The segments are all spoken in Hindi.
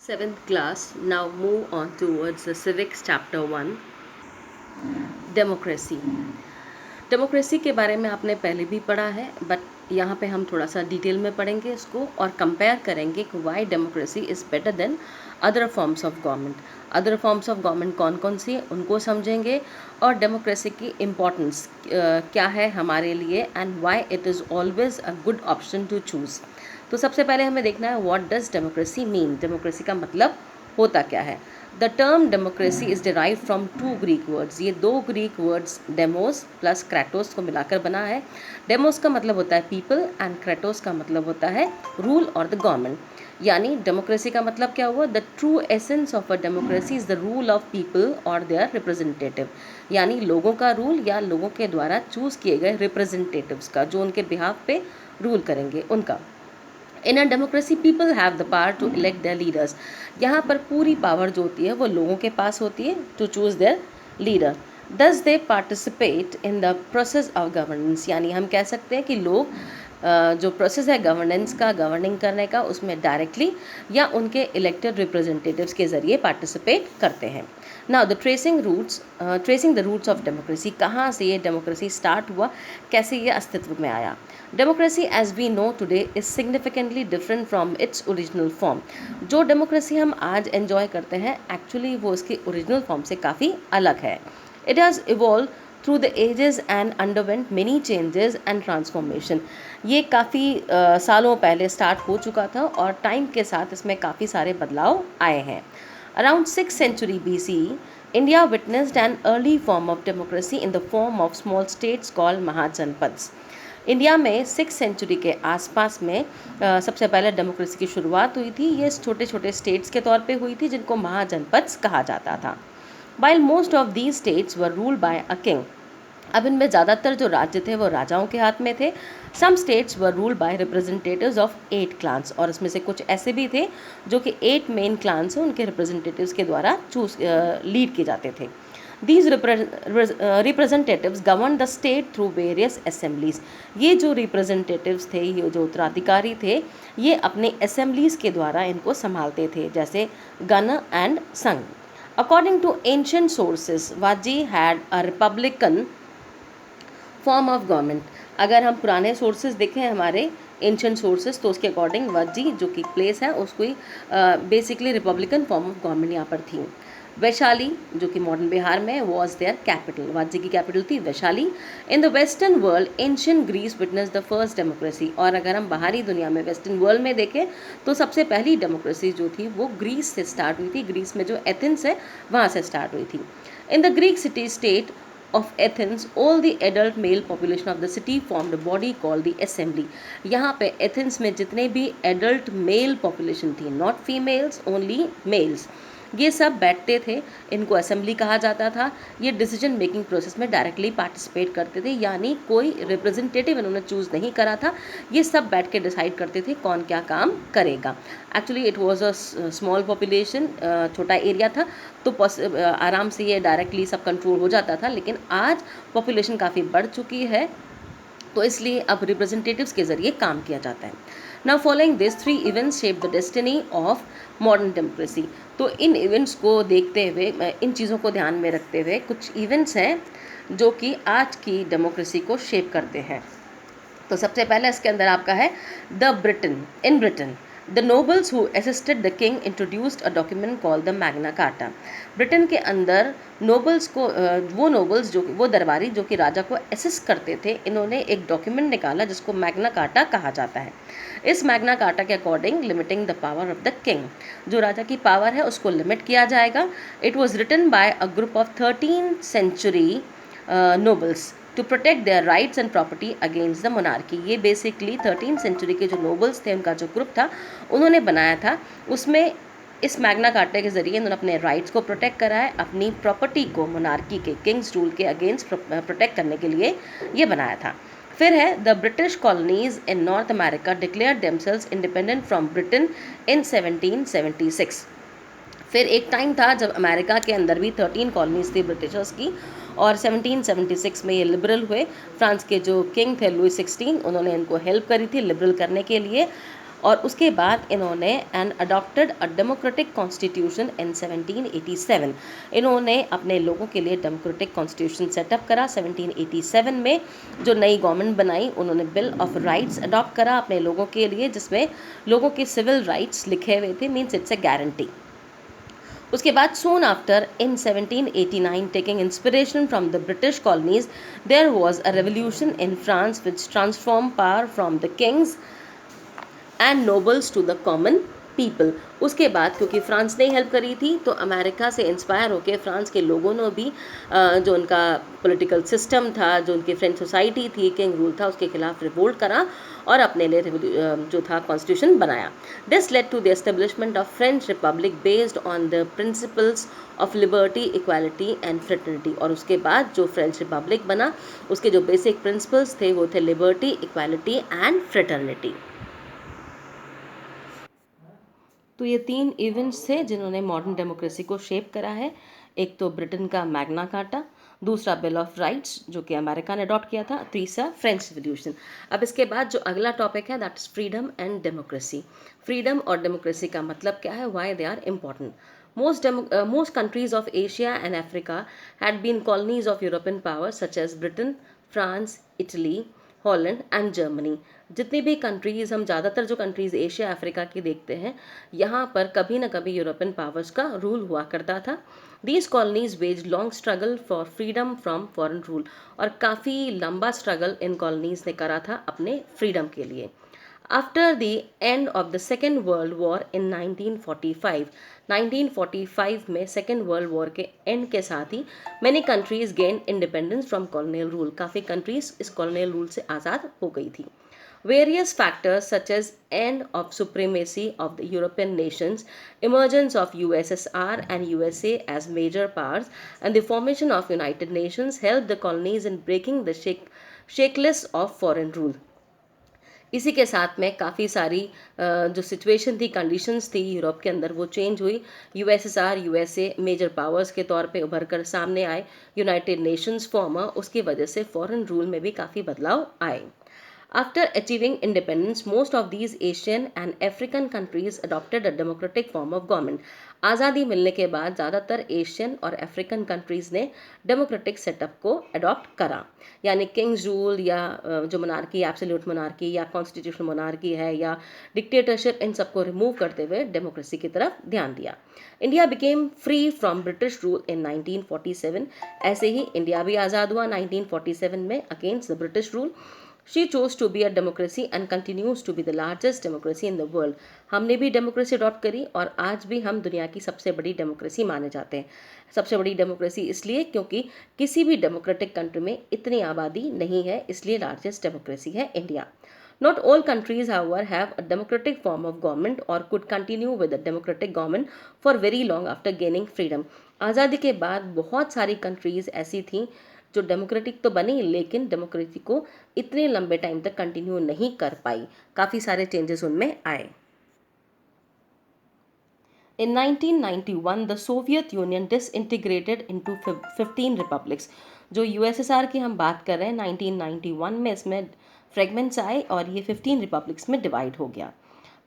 Seventh class, now move on towards the civics chapter 1, democracy. Democracy के बारे में आपने पहले भी पढ़ा है, बट यहाँ पे हम थोड़ा सा डिटेल में पढ़ेंगे इसको और कंपेयर करेंगे कि Y democracy is better than other forms of government. Other forms of government कौन कौन सी है उनको समझेंगे, और डेमोक्रेसी की इम्पोर्टेंस क्या है हमारे लिए and why it is always a good option to choose. तो सबसे पहले हमें देखना है what does democracy mean, democracy का मतलब होता क्या है। The term democracy is derive from two Greek words, ये दो Greek words demos plus kratos को मिलाकर बना है। डेमोस का मतलब होता है पीपल एंड क्रेटोस का मतलब होता है रूल और द गवर्नमेंट। यानी डेमोक्रेसी का मतलब क्या हुआ, the true essence of a democracy is the rule of people और देयर रिप्रेजेंटेटिव, यानी लोगों का रूल या लोगों के द्वारा चूज किए गए रिप्रेजेंटेटिव्स का, जो उनके बिहाफ पे रूल करेंगे उनका। In a democracy people have the power to elect their leaders, यहाँ पर पूरी पावर जो होती है वो लोगों के पास होती है to choose their leader. Thus they participate in the process of governance, यानी हम कह सकते हैं कि लोग जो प्रोसेस है गवर्नेंस का, गवर्निंग करने का, उसमें डायरेक्टली या उनके इलेक्टेड रिप्रेजेंटेटिव्स के ज़रिए पार्टिसिपेट करते हैं। Now the tracing the roots of democracy, कहाँ से ये डेमोक्रेसी स्टार्ट हुआ, कैसे ये अस्तित्व में आया। Democracy as we know today is significantly different from its original form. जो डेमोक्रेसी हम आज एंजॉय करते हैं एक्चुअली वो इसकी ओरिजिनल फॉर्म से काफ़ी अलग है। It has evolve through the ages and underwent many changes and transformation. ये काफ़ी सालों पहले स्टार्ट हो चुका था और टाइम के साथ इसमें काफ़ी सारे बदलाव आए हैं। Around 6th century BCE, India witnessed an early form of democracy in the form of small states called Mahajanpads. India में 6th सेंचुरी के आसपास में सबसे पहले डेमोक्रेसी की शुरुआत हुई थी। ये छोटे छोटे स्टेट्स के तौर पे हुई थी जिनको महाजनपद्स कहा जाता था। While most of these states were ruled by a king, अब इनमें ज़्यादातर जो राज्य थे वो राजाओं के हाथ में थे। Some states were ruled by representatives of 8 clans, और इसमें से कुछ ऐसे भी थे जो कि 8 मेन क्लान्स हैं उनके रिप्रेजेंटेटिव्स के द्वारा लीड किए जाते थे। These representatives govern the state through various assemblies. ये जो रिप्रेजेंटेटिव्स थे, ये जो उत्तराधिकारी थे, ये अपने असेंबलीज के द्वारा इनको संभालते थे, जैसे gana and sangha. According to ancient sources, Vajji had a republican form of government. अगर हम पुराने सोर्सेज देखें हमारे एंशिएंट सोर्सेज, तो उसके अकॉर्डिंग वज्जी जो कि प्लेस है उसको ही basically republican form of government यहाँ पर थी। वैशाली जो कि मॉडर्न बिहार में वॉज देयर कैपिटल, वाज्जी की कैपिटल थी Vaishali. In the western world ancient Greece witness the first democracy, और अगर हम बाहरी दुनिया में वेस्टर्न वर्ल्ड में देखें तो सबसे पहली डेमोक्रेसी जो थी वो ग्रीस से स्टार्ट हुई थी। ग्रीस में जो एथेंस है वहाँ से स्टार्ट हुई थी। In the Greek city state of Athens, all the adult male population of the city formed a body called the assembly. यहाँ पे एथेंस में जितने भी एडल्ट मेल पॉपुलेशन थी, नॉट फीमेल्स, ओनली मेल्स, ये सब बैठते थे, इनको असेंबली कहा जाता था। ये डिसीजन मेकिंग प्रोसेस में डायरेक्टली पार्टिसिपेट करते थे, यानी कोई रिप्रेजेंटेटिव इन्होंने चूज़ नहीं करा था, ये सब बैठ के डिसाइड करते थे कौन क्या काम करेगा। Actually it was a small population, छोटा एरिया था, तो आराम से ये डायरेक्टली सब कंट्रोल हो जाता था। लेकिन आज पॉपुलेशन काफ़ी बढ़ चुकी है, तो इसलिए अब रिप्रेजेंटेटिव्स के ज़रिए काम किया जाता है। Now following this 3 events shape the destiny of modern democracy. तो इन इवेंट्स को देखते हुए, इन चीज़ों को ध्यान में रखते हुए, कुछ इवेंट्स हैं जो कि आज की डेमोक्रेसी को शेप करते हैं। तो सबसे पहले इसके अंदर आपका है the Britain. In Britain the nobles who assisted the king introduced a document called the Magna carta. Britain के अंदर नोबल्स को, वो नोबल्स जो वो दरबारी जो कि राजा को असिस्ट करते थे, इन्होंने एक डॉक्यूमेंट निकाला जिसको मैग्ना कार्टा कहा जाता है। इस मैग्ना कार्टा के according limiting the power of the king, जो राजा की पावर है उसको लिमिट किया जाएगा। It was written by a group of 13th century nobles to protect their rights and property against the monarchy. ये बेसिकली 13th century के जो नोबल्स थे, उनका जो ग्रुप था, उन्होंने बनाया था। उसमें इस मैग्ना कार्टा के ज़रिए उन्होंने अपने राइट्स को प्रोटेक्ट करा है, अपनी प्रॉपर्टी को मोनार्की के, किंग्स रूल के अगेंस्ट प्रोटेक्ट करने के लिए ये बनाया था। फिर है the British colonies in north America declare themselves independent from Britain in 1776। फिर एक टाइम था जब अमेरिका के अंदर भी 13 कॉलोनीज थी ब्रिटिशर्स की, और 1776 में ये लिबरल हुए। फ्रांस के जो किंग थे लुई 16, उन्होंने इनको हेल्प करी थी लिबरल करने के लिए। और उसके बाद इन्होंने and adopted a democratic constitution in 1787। इन्होंने अपने लोगों के लिए डेमोक्रेटिक कॉन्स्टिट्यूशन सेटअप करा 1787 में। जो नई गवर्नमेंट बनाई उन्होंने बिल ऑफ राइट्स अडॉप्ट करा अपने लोगों के लिए, जिसमें लोगों के सिविल राइट्स लिखे हुए थे, मीन्स इट्स अ गारंटी। उसके बाद soon after in 1789, taking inspiration from the British colonies, there was a revolution in France which transformed power from the kings and nobles to the common people. उसके बाद क्योंकि फ्रांस ने हेल्प करी थी तो अमेरिका से इंस्पायर होकर फ्रांस के लोगों ने भी जो उनका पॉलिटिकल सिस्टम था, जो उनकी फ्रेंच सोसाइटी थी, किंग रूल था, उसके खिलाफ रिवोल्ट करा और अपने लिए जो था कॉन्स्टिट्यूशन बनाया। This led to the establishment of French republic based on the principles of liberty, equality and fraternity. और उसके बाद जो फ्रेंच रिपब्लिक बना उसके जो बेसिक प्रिंसिपल्स थे वो थे लिबर्टी, इक्वालिटी एंड फ्रेटर्निटी। तो ये 3 इवेंट्स थे जिन्होंने मॉडर्न डेमोक्रेसी को शेप करा है। एक तो ब्रिटेन का मैग्ना कार्टा, दूसरा बिल ऑफ राइट्स जो कि अमेरिका ने अडॉप्ट किया था, तीसरा फ्रेंच रिवॉल्यूशन। अब इसके बाद जो अगला टॉपिक है that is freedom and democracy. Freedom और डेमोक्रेसी का मतलब क्या है, why they are important. Most countries of Asia and Africa had been colonies of European powers such as Britain, France, Italy, Holland and Germany. जितनी भी कंट्रीज़, हम ज़्यादातर जो कंट्रीज़ एशिया अफ्रीका की देखते हैं, यहाँ पर कभी ना कभी यूरोपियन पावर्स का रूल हुआ करता था। These colonies waged long struggle for freedom from foreign rule, और काफ़ी लंबा स्ट्रगल इन कॉलोनीज़ ने करा था अपने फ्रीडम के लिए। After the end of the Second World War in 1945, 1945 में सेकेंड वर्ल्ड वॉर के एंड के साथ ही many countries gain independence from colonial rule. काफ़ी कंट्रीज इस कॉलोनियल रूल से आज़ाद हो गई थी। Various factors such as end of supremacy of the European nations, emergence of USSR and USA as major powers, and the formation of United Nations helped the colonies in breaking the shackles of foreign rule. इसी के साथ में काफ़ी सारी जो सिचुएशन थी, कंडीशंस थी यूरोप के अंदर, वो चेंज हुई। यूएसएसआर, यूएसए मेजर पावर्स के तौर पे उभर कर सामने आए। यूनाइटेड नेशंस फॉर्म हुआ, उसकी वजह से फॉरेन रूल में भी काफ़ी बदलाव आए। After achieving independence, most of these Asian and African countries adopted a democratic form of government. आज़ादी मिलने के बाद ज़्यादातर एशियन और अफ्रीकन कंट्रीज़ ने डेमोक्रेटिक सेटअप को अडॉप्ट करा, यानी किंग्स रूल या जो मोनार्की, एब्सोल्यूट मोनार्की या कॉन्स्टिट्यूशनल मोनार्की है या डिक्टेटरशिप, इन सबको रिमूव करते हुए डेमोक्रेसी की तरफ ध्यान दिया। India became free from British rule in 1947। ऐसे ही इंडिया भी आज़ाद हुआ 1947 में against the British rule. She chose to be a democracy and continues to be the largest democracy in the world. हमने भी डेमोक्रेसी अडॉप्ट करी और आज भी हम दुनिया की सबसे बड़ी डेमोक्रेसी माने जाते हैं। सबसे बड़ी डेमोक्रेसी इसलिए क्योंकि किसी भी डेमोक्रेटिक कंट्री में इतनी आबादी नहीं है, इसलिए लार्जेस्ट डेमोक्रेसी है India. Not all countries, however, have a democratic form of government or could continue with a democratic government for very long after gaining freedom. आज़ादी के बाद बहुत सारी कंट्रीज़ ऐसी थीं जो डेमोक्रेटिक तो बनी लेकिन डेमोक्रेसी को इतने लंबे टाइम तक कंटिन्यू नहीं कर पाई। काफ़ी सारे चेंजेस उनमें आए। In 1991, the Soviet Union disintegrated into 15 republics. जो यूएसएसआर की हम बात कर रहे हैं 1991 में इसमें फ्रेगमेंट्स आए और ये 15 रिपब्लिक्स में डिवाइड हो गया।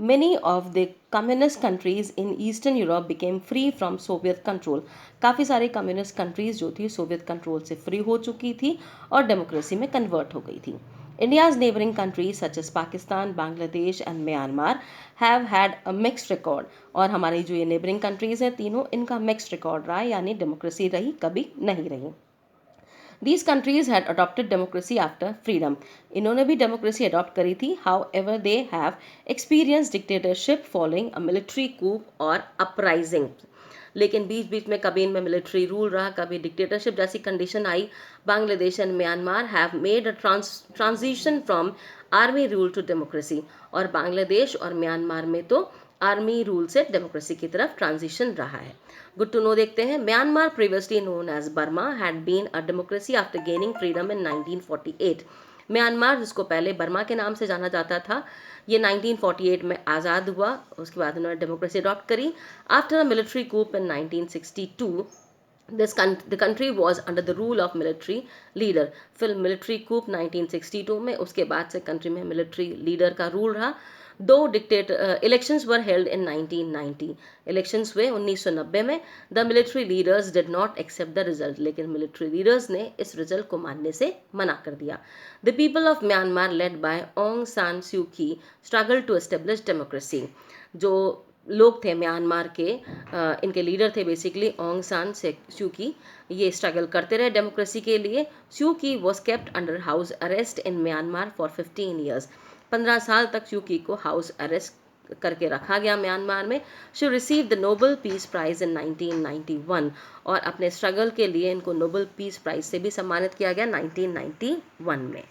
Many of the communist countries in Eastern Europe became free from Soviet control. काफ़ी सारी कम्युनिस्ट कंट्रीज़ जो थी सोवियत कंट्रोल से फ्री हो चुकी थी और डेमोक्रेसी में कन्वर्ट हो गई थी। India's neighboring countries such as Pakistan, Bangladesh and Myanmar have had a mixed record. और हमारी जो ये नेबरिंग कंट्रीज़ हैं तीनों, इनका मिक्स्ड रिकॉर्ड रहा है, यानी डेमोक्रेसी रही कभी नहीं रही। These countries had adopted democracy after freedom. इन्होंने भी डेमोक्रेसी अडॉप्ट करी थी। However, they have experienced dictatorship following a military coup or uprising. लेकिन बीच बीच में कभी इनमें मिलिट्री रूल रहा, कभी डिक्टेटरशिप जैसी कंडीशन आई। Bangladesh and Myanmar have made a transition from army rule to democracy. और बांग्लादेश और म्यांमार में तो आर्मी रूल से डेमोक्रेसी की तरफ ट्रांजिशन रहा है। गुड टू नो देखते हैं। Myanmar previously known as Burma had been a democracy after gaining freedom in 1948। Myanmar, जिसको पहले बर्मा के नाम से जाना जाता था, ये 1948 में आज़ाद हुआ। उसके बाद उन्होंने डेमोक्रेसी अडॉप्ट करी। After a military coup in 1962 the country was under the rule of military leader. फिर मिलिट्री कूप 1962 में, उसके बाद से कंट्री में मिलिट्री लीडर का रूल रहा। दो elections were held in 1990, elections हुए 1990 में। The military leaders did not accept the result, लेकिन मिलिट्री लीडर्स ने इस रिजल्ट को मानने से मना कर दिया। The people of Myanmar led by Aung San Suu की स्ट्रगल टू एस्टेब्लिश डेमोक्रेसी, जो लोग थे म्यांमार के, इनके लीडर थे बेसिकली ओंग सान स्यू की, ये स्ट्रगल करते रहे डेमोक्रेसी के लिए। स्यू की was kept under house arrest in Myanmar for 15 years, 15 साल तक स्यू की को हाउस अरेस्ट करके रखा गया म्यांमार में। She receive the Nobel peace prize in 1991, और अपने स्ट्रगल के लिए इनको नोबेल पीस प्राइज से भी सम्मानित किया गया 1991 में।